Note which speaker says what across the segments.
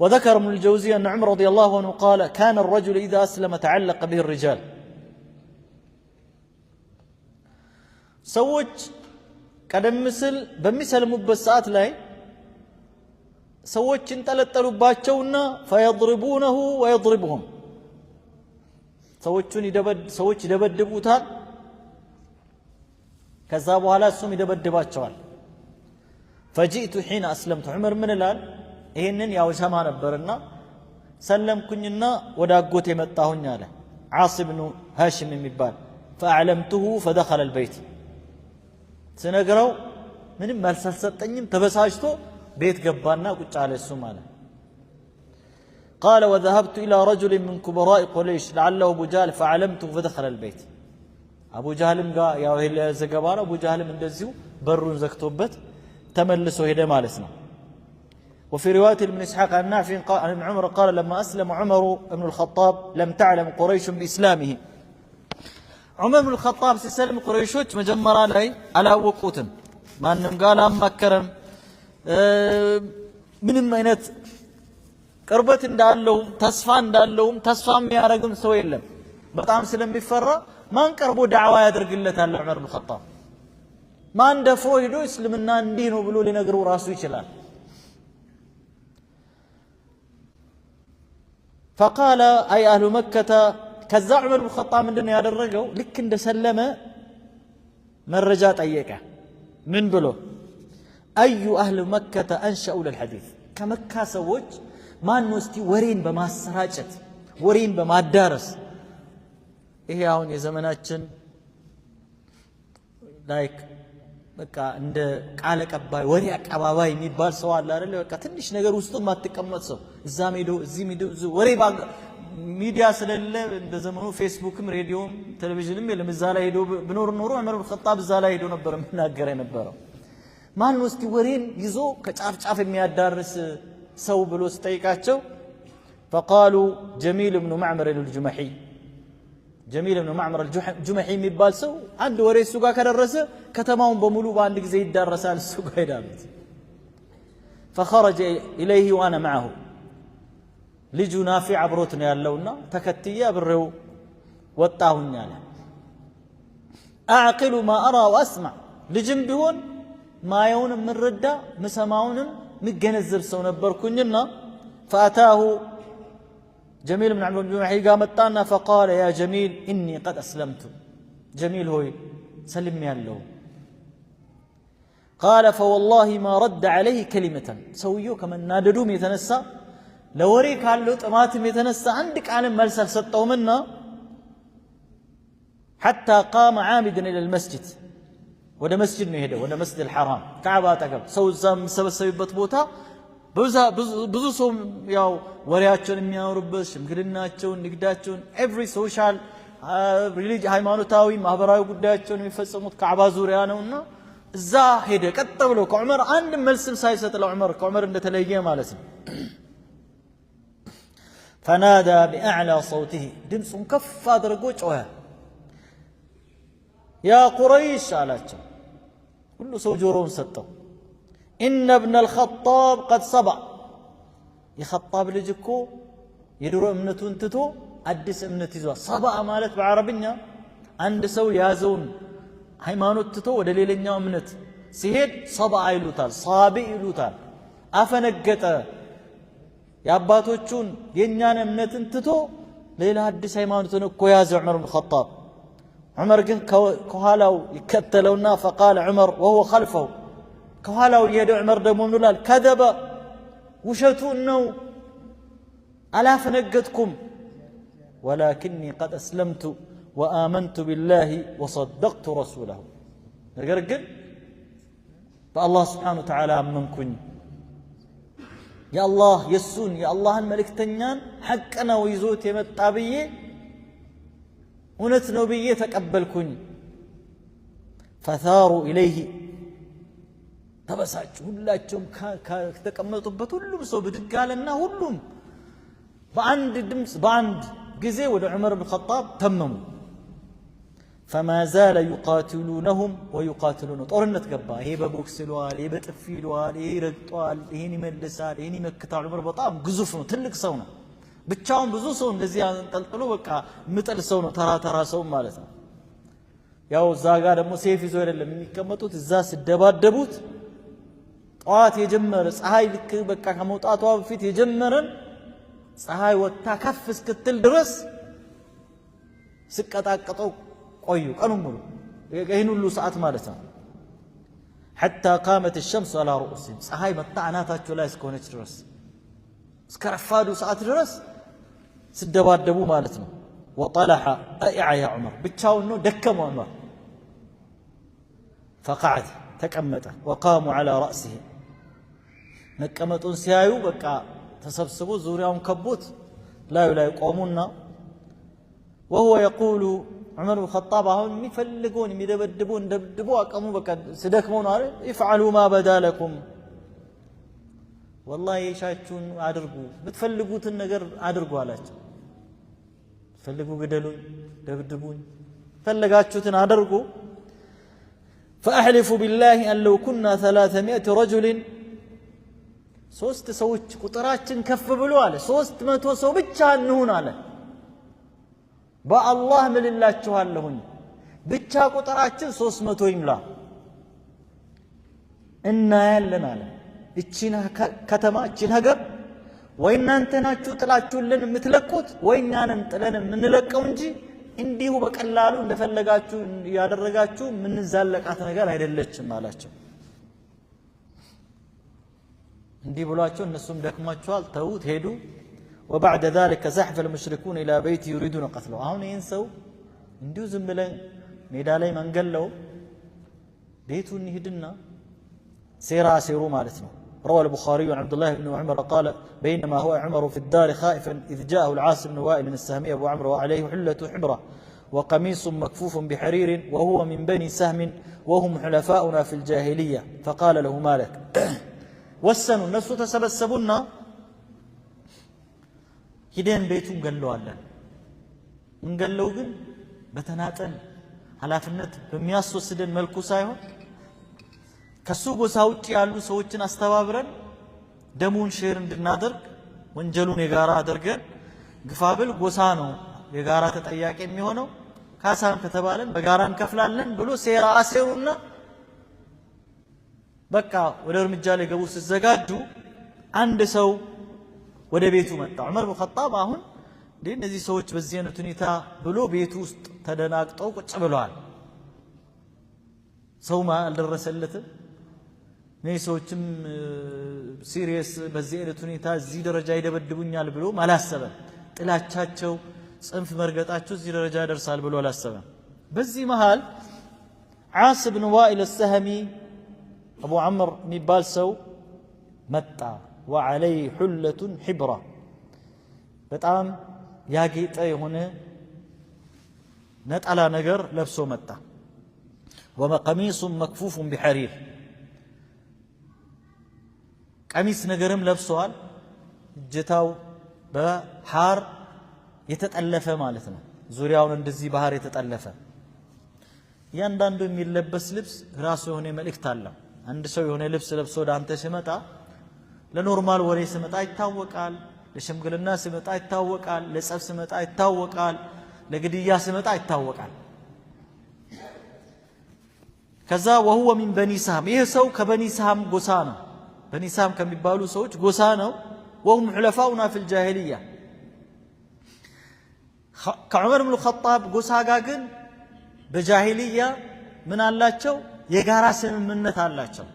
Speaker 1: وذكر ابن الجوزي أن عمر رضي الله عنه قال كان الرجل إذا أسلم تعلق به الرجال سوج ቀደም ሲል በሚሰልሙበት ሰዓት ላይ ሰዎች እንጠለጠሉባቸውና فيضربونه ويضربهم ሰዎች ይደበድቡታል ከዛ በኋላ እሱም ይደበድባቸዋል فجئت حين أسلمت عمر من الآن ይሄንን ያው ሰማ ነበርና ሰለምኩኝና ወደ አጎቴ መጣሁኝ አለ ዓሲብ ብኑ ሃሽም የሚባል فأعلمته فدخل البيت سنقرأ من مرسل ستنين تبساجتو بيت قبانا قلت على السمانة قال وذهبت إلى رجل من كبراء قريش لعله أبو جهل فعلمته فدخل البيت أبو جهل قال يا وهي زقبار أبو جهل من دزيو برون زكتوبت تملسوا هدا مالسنا وفي رواية ابن إسحاق عن نافع عن عمر قال لما أسلم عمر بن الخطاب لم تعلم قريش بإسلامه عمر بن الخطاب سيسلم قريشوች መጀመሪያ ላይ አላወቁትም ማንንም ጋር አማከረም ምንም አይነት ቅርበት እንዳለው ተስፋ የሚያረግም ሰው የለም በጣም ስለሚፈራ ማን ቀርቦ ዳዕዋ ያደርግለታል ዑመር ብን ኸጣብ ማን ደፍሮ ሄዶ እስልምና እንዲህ ነው ብሎ ሊነግረው ራሱ ይችላል فقال أي أهل مكة ከዛ ዑመር ብን ኸጣብ ምንድነው ያደረገው ልክ እንደሰለመ መረጃ ጠየቀ ምን ብሎ አዩ አህል መከተ አንሸኡ ለልሐዲስ ከመካ ሰዎች ማን ነው እስቲ ወሬን በማሰራጨት ወሬን በማዳረስ ይሄ አሁን የዘመናችን ላይክ በቃ እንደ ቃለ ቀባይ ወሬ አቀባባይ የሚባል ሰው አለ አይደል በቃ ትንሽ ነገር ውስጥ ማትቀመጥ ሰው እዛም ሄዶ እዚህም ሄዶ ወሬ ሚዲያ ስለሌለ እንደ ዘመኑ ፌስቡክም ሬዲዮም ቴሌቪዥንም የለም እዛ ላይ ሄዶ ብኖር ኖሮ ዑመር ብን ኸጣብ እዛ ላይ ሄዶ ነበር መናገር የነበረው ማን ነው እስቲ ወሬን ይዞ ከጫፍ ጫፍ የሚያዳርስ ሰው ብሎ ሲጠይቃቸው فقالوا جميل بن معمر الجمحي جميل بن معمر الجمحي የሚባል ሰው አንድ ወሬ እሱ ጋር ከደረሰ ከተማውን በሙሉ በአንድ ጊዜ ይዳረሳል እሱ ጋር ሄዳሉት فخرج إليه وأنا معه ልጁ ናፊዕ አብሮት ነው ያለውና ተከትዬ አብሬው ወጣሁኝ አለ አዕቅሉ ማ አራ ወአስማዕ ልጅም ቢሆን ማየውን ምረዳ ምሰማውንም ምገነዘብ ሰው ነበርኩኝና فأتاه جميل بن عمرو بن محي قامتنا فقال يا جميل إني قد أسلمت جميل هوي سلم يالله قال فوالله ما رد عليه كلمة سويو كمن ناددوم يتنسى لوري كالو طماتم يتنسى عندك عالم ملسل سطو منا حتى قام عامدا الى المسجد وده مسجد ነው ሄደው ወደ መስጂድ الحرام ካዕባ ተቀብ ሰው ዛም ሰበሰበበት ቦታ ብዙ ሰው ያው ወሬያቸውን የሚያወሩበት ሽምግልናቸውን ንግዳቸውን every social religious ሃይማኖታዊ ማህበራዊ ጉዳያቸውን የሚፈጽሙት ካዕባ ዙሪያ ነውና እዛ ሄደ ቀጥ ብሎ ከዑመር አንድ መልስም ሳይሰጥ ለዑመር ከዑመር እንደተለየ ማለት ነው فنادى بأعلى صوته دمس كف أدرجو جوها يا قريش علاتهم كل سوجورون ستو إن ابن الخطاب قد صبع يخطاب لجكو يدرو امنتون تتو أدس امنتيزوا صبع مالت بعربنا عند سو يازون هيمانو تتو ودليلنا امنت سيهد صبع يلوتال صابئ يلوتال أفنقتا የአባቶቹን የኛን እምነትን ትቶ ሌላ አዲስ ሃይማኖትን እኮ ያዘ ዑመር ብን ኸጣብ ዑመር ግን ከኋላው ይከተለውና فقال عمر وهو خلفه ከኋላው የሄደ ዑመር ደግሞ ምን ይላል ከذب ውሸቱን ነው አላፈነገጥኩም ولكني قد أسلمت وآمنت بالله وصدقت رسوله ነገር ግን በአላህ Subhanahu Wa Ta'ala አመንኩኝ يا الله يسون يا الله الملكتنيان حقنا ويزوت يمطا بيه እውነት ነው ብዬ ተቀበልኩኝ فثاروا إليه ተበሳጩ ሁላቸውም ከተቀመጡበት ሁሉም ሰው ብድግ አለና ሁሉም በአንድ ድምጽ በአንድ ጊዜ ወደ ዑመር ብን ኸጣብ ተመሙ فما زال يقاتلونهم ويقاتلون ጦርነት ገባ ይሄ በቦክስ ይለዋል ይሄ በጥፊ ይለዋል ይሄ ይረግጣል ይሄን ይመልሳል ይሄን ይመክታል ዑመር በጣም ግዙፍ ነው ትልቅ ሰው ነው ብቻውን ብዙ ሰው እንደዚህ አንጠልጥሎ በቃ ምጥል ሰው ነው ተራ ሰው ማለት ነው ያው እዛ ጋር ደግሞ ሴፍ ይዞ አይደለም የሚቀመጡት እዛ ሲደባደቡት ጧት የጀመረ ፀሐይ ልክ በቃ ከመውጣቷ በፊት የጀመረን ፀሐይ ወጣ ከፍ እስክትል ድረስ ሲቀጣቀጠው ቆዩ ቀኑን ሙሉ ይሄን ሁሉ ሰዓት ማለት ነው حتى قامت الشمس على رؤوسهم ፀሐይ መጣ አናታቸው ላይ እስከሆነች ድረስ እስከረፋዱ ሰዓት ድረስ ሲደባደቡ ማለት ነው وطلح أيع يا عمر ብቻውን ነው ደከመው ዑመር فقعد ተቀመጠ وقاموا على رأسه መቀመጡን ሲያዩ በቃ ተሰብስቦ ዙሪያውን ከቦት ላይ ቆሙና وهو يقول عمر بن الخطاب አሁን የሚፈልገውን የሚደበድበው እንደብድበው አቀሙ በቃ ስደክመው ነው አይደል ይفعلوا ما بدا لكم والله የሻችሁን አድርጉ ብትፈልጉትን ነገር አድርጉ አላቸው ፈልጉ ግደሉኝ ደብድቡኝ ፈለጋችሁትን አድርጉ فأحلف بالله أن لو كنا 300 رجل ሶስት ሰዎች ቁጥራችን ከፍ ብሎ አለ 300 ሰው ብቻ እንሁን አለ በአላህ ምልላችኋለሁኝ ብቻ ቁጥራችን 300 ይምላ እና ያለን አለ እቺን ከተማ እቺን ሀገር ወይ እናንተ ናችሁ ጥላችሁልን የምትለቁት ወይ እኛንን ጥለን የምንለቀው እንጂ እንዲሁ በቀላሉ እንደፈለጋችሁ ያደረጋችሁ ምን ዛለቃት ነገር አይደለችም አላቸው እንዲህ ብሏቸው እነሱም ደክማቸዋል ተውት ሄዱ وبعد ذلك زحف المشركون الى بيت يريدون قتله አሁን ይሄን ሰው እንዲሁ ዝም ብለን ሜዳ ላይ መንገለው ቤቱን ይሄድና ሴራ ማለት ነው روى البخاري عن عبد الله بن عمر قال بينما هو عمر في الدار خائفا إذ جاءه العاص بن وائل السهمي أبو عمرو وعليه حلة حبرة وقميص مكفوف بحرير وهو من بني سهم وهم حلفاؤنا في الجاهلية فقال له ما لك وسنوا الناس تسبسبنا ሂደን ቤቱን ገለዋለን ምን ገለው ግን በተናጠል ኃላፊነት በሚያስወስደን መልኩ ሳይሆን ከሱ ጎሳ ውጪ ያሉ ሰዎችን አስተባብረን ደሙን ሼር እንድናደርግ ወንጀሉን የጋራ አድርገን ግፋብል ጎሳ ነው የጋራ ተጠያቂ የሚሆነው ካሳን ከተባለን በጋራ እንከፍላለን ብሎ ሴራ አሴሩና በቃ ወደ እርምጃ ላይ ገቡ ሲዘጋጁ አንድ ሰው ወደ ቤቱ መጣ ዑመር ብን ኸጣብ አሁን እነዚህ ሰዎች በዚህ አይነት ሁኔታ ብሎ ቤቱ ውስጥ ተደናግጠው ቁጭ ብለዋል ሰውማ አልደረሰለትም እነዚህ ሰዎችም ሲሪየስ በዚህ አይነት ሁኔታ እዚህ ደረጃ ይደበድቡኛል ብሎ አላሰበም ጥላቻቸው ጽንፍ መርገጣቸው እዚህ ደረጃ ያደርሳል ብሎ አላሰበም በዚህ መሃል ዓስ ብን ዋኢል السهمي أبو عمرو የሚባል ሰው መጣ وعليه حلة حبرة በጣም ያጌጠ የሆነ ነጠላ ነገር ለብሶ መጣ وقميص مكفوف بحرير ቀሚስ ነገርም ለብሷል እጀታው በሐር የተጠለፈ ማለት ነው ዙሪያውን እንደዚህ ባህር የተጠለፈ ያንዳንዱ የሚለበስ ልብስ ራሱ የሆነ መልእክት አለው አንድ ሰው የሆነ ልብስ ለብሶ ወደ አንተ ሲመጣ ለኖርማል ወሬ ሲመጣ ይታወቃል ለሽምግልና ሲመጣ ይታወቃል ለጸብ ሲመጣ ይታወቃል ለግድያ ሲመጣ ይታወቃል ከዛ وهو من بني سهم ይሄ ሰው ከበኒ ሳም ጎሳ ነው በኒ ሳም ከሚባሉ ሰዎች ጎሳ ነው وهم حلفاؤنا في الجاهليه ከዑመር ብን ኸጣብ ጎሳ ጋር ግን በጃሂልያ ምን አላቸው የጋራ ስምምነት አላቸው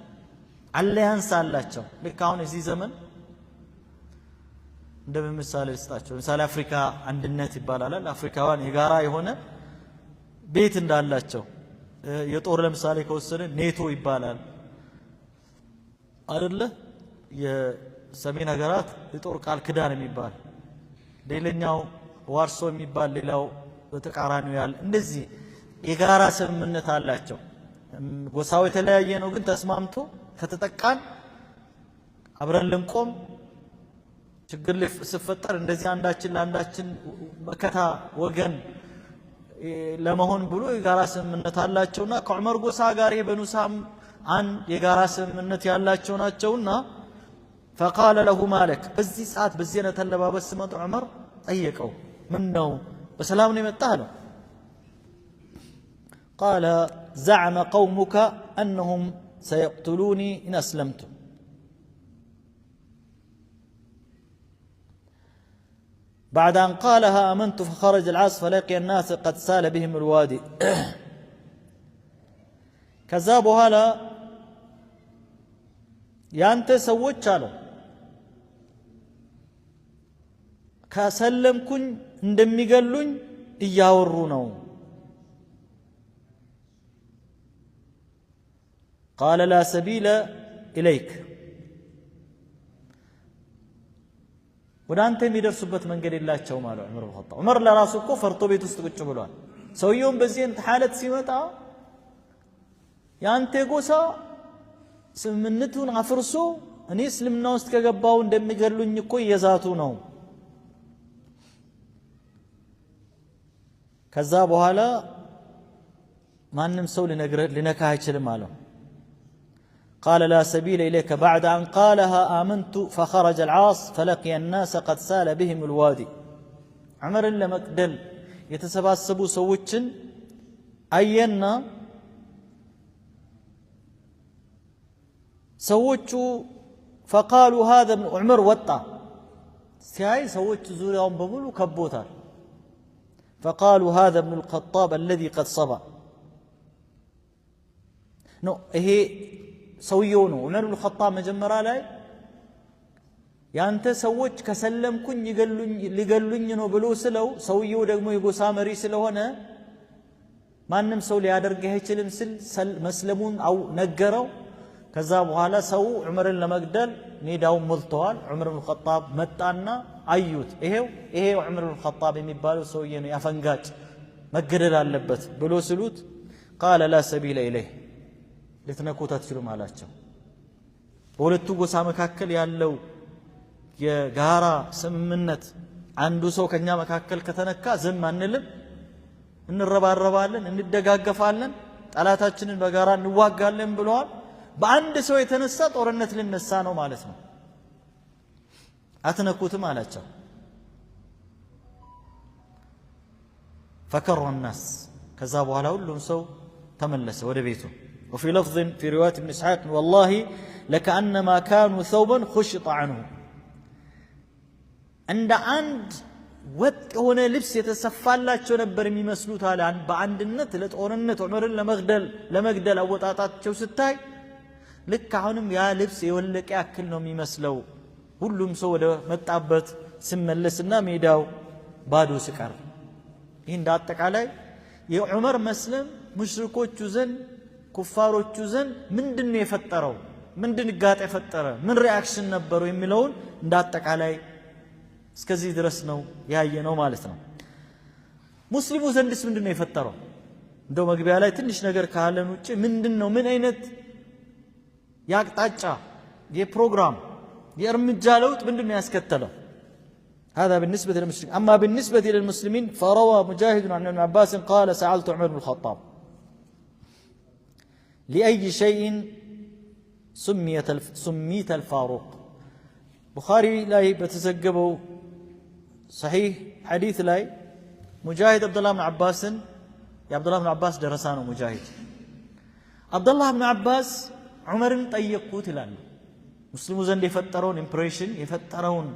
Speaker 1: አሊያንስ አላቸው ልክ አሁን እዚህ ዘመን እንደምሳሌ ልስጣቸው ለምሳሌ አፍሪካ አንድነት ይባላል አፍሪካውያን የጋራ የሆነ ቤት እንዳላቸው የጦር ለምሳሌ ከወሰነ ኔቶ ይባላል አይደለ የሰሜን ሀገራት የጦር ቃል ኪዳን የሚባል ሌላኛው ዋርሶ የሚባል ሌላው በተቃራኒው ያለ እንደዚህ የጋራ ስምምነት አላቸው ጎሳው የተለያየ ነው ግን ተስማምቶ ከተጠቃን አብረን ልንቆም ችግር ሲፈጠር እንደዚህ አንዳችን ለአንዳችን መከታ ወገን ለመሆን ብሎ የጋራ ስምምነት አላቸውና ከዑመር ጎሳ ጋር የበኑ ሳም አንድ የጋራ ስምምነት ያላቸው ናቸውና فقال له مالك በዚህ ሰዓት በዚህ አይነት አለባበስ ሲመጣ ዑመር ጠየቀው ምን ነው በሰላም ነው የመጣህ ነው قال زعم قومك أنهم سيقتلوني إن أسلمت بعد أن قالها آمنت فخرج العاص فلقي الناس قد سال بهم الوادي كذابوا هلا يانت سوت شالو كسلمكن اندمي قالون إياورونو قال لا سبيل إليك ወዳንተ የሚደርሱበት መንገድ የላቸውም አለ ዑመር ኢብኑ ኸጣብ ዑመር ለራሱ እኮ ፈርቶ ቤት ውስጥ ቁጭ ብሏል ሰውየውን በዚህ ሐለት ሲመጣ ያንተ ጎሳ ስምምነቱን አፍርሶ እኔ እስልምና ውስጥ ከገባው እንደሚገሉኝ እኮ እየዛቱ ነው ከዛ በኋላ ማንም ሰው ሊነካ አይችልም አለው قال لا سبيل إليك بعد أن قالها آمنت فخرج العاص فلقي الناس قد سال بهم الوادي عمر لمقدل يتسباسبوا سوتشن أينا سوتشو فقالوا هذا ابن عمر وطا سياي سوتش زوريهم بمولو كبوتار فقالوا هذا ابن الخطاب الذي قد صبا نو هي ሰውየው ነው ዑመር ኢብኑ ኸጣብ መጀመሪያ ላይ ያንተ ሰዎች ከሰለምኩኝ ሊገሉኝ ነው ብሎ ስለው ሰውየው ደግሞ የጎሳ መሪ ስለሆነ ማንም ሰው ሊያደርገው አይችልም ስል መስለሙን ነገረው ከዛ በኋላ ሰው ዑመርን ለመግደል ሜዳውን ሞልተዋል ዑመር ኢብኑ ኸጣብ መጣና አዩት ይሄ ዑመር ኢብኑ ኸጣብ የሚባለው ሰውዬ ነው ያፈንጋጭ መገደል አለበት ብሎ ስሉት قال لا سبيل إليه ልትነኩት አትችሉም አላቸው በሁለቱ ጎሳ መካከል ያለው የጋራ ስምምነት አንዱ ሰው ከኛ መካከል ከተነካ ዝም አንልም እንረባረባለን እንደጋገፋለን ጠላታችንን በጋራ እንዋጋለን ብለዋል በአንድ ሰው የተነሳ ጦርነት ሊነሳ ነው ማለት ነው አትነኩትም አላቸው فكر الناس ከዛ በኋላ ሁሉም ሰው ተመለሰ ወደ ቤቱ وفي لفظ في رواية ابن إسحاق والله لكأنما كانوا ثوبا خشط عنه عند عند وط هنا لبس يتسفالاچو ነበር የሚመስሉት አለ በአንድነት ለጦርነት ዑመርን ለመግደል አወጣጣቸው ስታይ ልክ አሁንም ያ ልብስ የወለቀ ያክል ነው የሚመስለው ሁሉም ሰው ወደ መጣበት ሲመለስና ሜዳው ባዶ ሲቀር ይህ እንዳጠቃላይ የዑመር መስለም ሙሽሪኮቹ ዘንድ ኩፋሮቹ ዘንድ ምንድነው የፈጠረው ምንድን ጋጥ የፈጠረ ምን ሪአክሽን ነበረው የሚለውን እንዳጠቃላይ እስከዚህ ድረስ ነው ያየነው ማለት ነው ሙስሊሙ ዘንድስ ምንድነው የፈጠረው እንደው መግቢያ ላይ ትንሽ ነገር ካለን ውጪ ምንድነው ምን አይነት ያቅጣጫ የፕሮግራም የእርምጃ ለውጥ ምንድነው ያስከተለው هذا بالنسبة للمسلمين أما بالنسبة للمسلمين فروى مجاهد عن ابن عباس قال سألت عمر بن الخطاب لأي شيء سميت الفاروق بخاري لا بتزجبوا صحيح حديث لا مجاهد عبد الله بن عباس يا عبد الله بن عباس درسانه مجاهد عبد الله بن عباس عمر طيقوت لان مسلمو زند يفترون امبريشن يفترون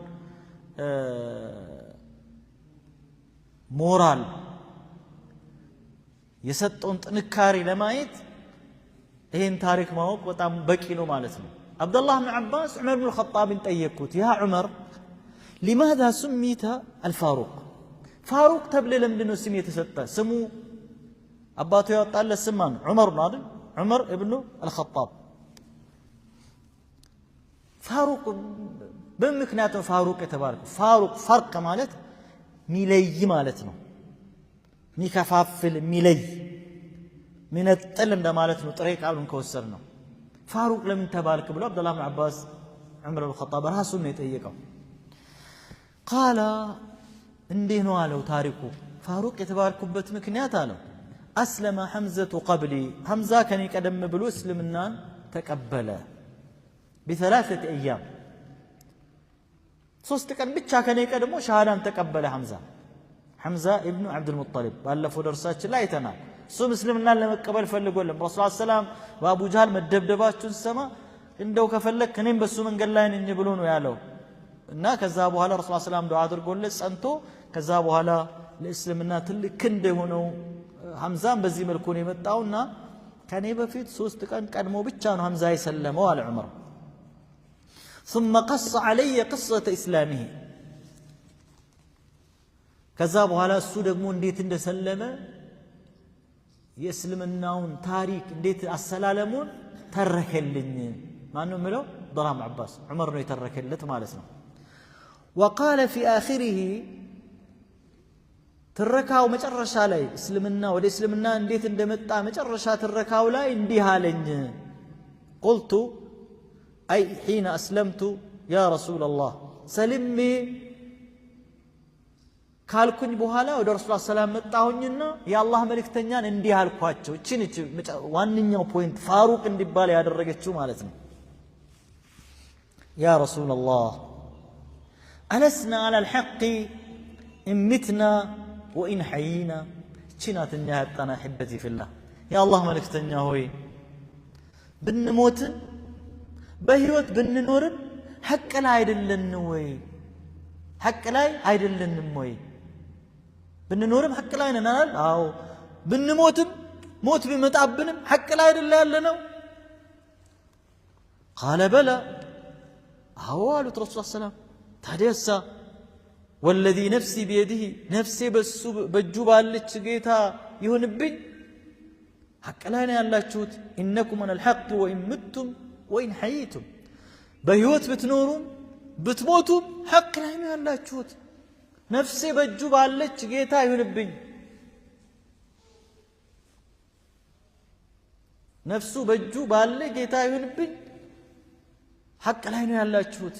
Speaker 1: مورال يسطون ጥንካሬ ለማየት ይሄን ታሪክ ማወቅ በጣም በቂ ነው ማለት ነው አብዱላህ ኢብኑ አባስ ዑመር ኢብኑ ኸጣብን ጠየቁት ያ ዑመር لماذا سميت الفاروق فاروق ተብለ ለምንድነው ስም የተሰጠ ስሙ አባቱ ያወጣለት ስም ማን ዑመር ነው አይደል ዑመር ኢብኑ አልኸጣብ ፋሩቅ በምክንያቱ ፋሩቅ የተባለው ፋሩቅ ፈርቅ ማለት ሚለይ ማለት ነው ሚከፋፍል ሚለይ ሚነጥል እንደማለት ነው ጥሬ ቃሉን ከወሰድ ነው ፋሩቅ ለምን ተባልክ ብሎ አብዱላህ ኢብኑ አባስ ዑመር ኢብኑ ኸጣብ ራሱን ነው የጠየቀው قال እንዲህ ነው አለው ታሪኩ ፋሩቅ የተባልኩበት ምክንያት አለው أسلم حمزة قبلي حمزة كان يقدم بلو اسلمنا تقبل ب3 أيام ሶስት ቀን ብቻ ከኔ ቀድሞ ሻሃዳን ተቀበለ حمزة ابن عبد المطلب ባለፈው ደርሳችን ላይ አይተናል እሱ እስልምናን ለመቀበል ፈልጎለም ረሱል ሰላም ወአቡ ጃህል መደብደባቸውን ሰማ እንደው ከፈለክ እኔም በሱ መንገድ ላይ ነኝ ብሎ ነው ያለው እና ከዛ በኋላ ረሱል ሰላም ዱዓ አድርጎለት ጸንቶ ከዛ በኋላ ለእስልምና ትልቅ ክንድ ሆነው حمزة በዚህ መልኩ ነው የመጣውና ከኔ በፊት 3 ቀን ቀድሞ ብቻ ነው حمزة የሰለመው አለ ዑመር ثم قص علي قصة إسلامه ከዛ በኋላ እሱ ደግሞ እንዴት እንደሰለመ የእስልምናውን ታሪክ እንዴት አሰላለሙን ተረከልኝ ማን ነው ምለው ضرام عباس ዑመር ነው የተረከለት ማለት ነው وقال في آخره تركاو መጨረሻ ላይ እስልምና ወደ እስልምና እንዴት እንደመጣ መጨረሻ ተረካው ላይ እንዲህ አለኝ قلت أي حين أسلمت يا رسول الله سلمي ካልኩኝ በኋላ ወደ ረሱል ሰላም መጣሁኝና የአላህ መልእክተኛን እንዲህ አልኳቸው እቺ ዋንኛው ፖይንት ፋሩቅ እንዲባል ያደረገችው ማለት ነው يا رسول الله ألسنا على الحق إن متنا وإن حيينا ችናት እኛ ያጣና حبتي في الله يا الله መልእክተኛ ሆይ ብንሞት በህይወት ብንኖርም ሐቅ ላይ አይደለን ወይ ሐቅ ላይ አይደለንም ወይ ብንኖርም ሐቅ ላይ ነን አይደል አዎ ብንሞትም ሞት ቢመጣብንም ሐቅ ላይ አይደለ ያለነው قال بلى አዎ አሉት ረሱል ሰላም ታዲያሳ والذي نفسي بيده نفسي በእጁ ባለች ጌታ ይሁንብኝ ሐቅ ላይ ነው ያላችሁት انكم من الحق وان متم وان حييتم በህይወት ብትኖሩም ብትሞቱም ሐቅ ላይ ነው ያላችሁት ነፍሴ በእጁ ባለች ጌታ ይሁንብኝ ነፍሱ በእጁ ባለ ጌታ ይሁንብኝ ሐቅ ላይ ነው ያላችሁት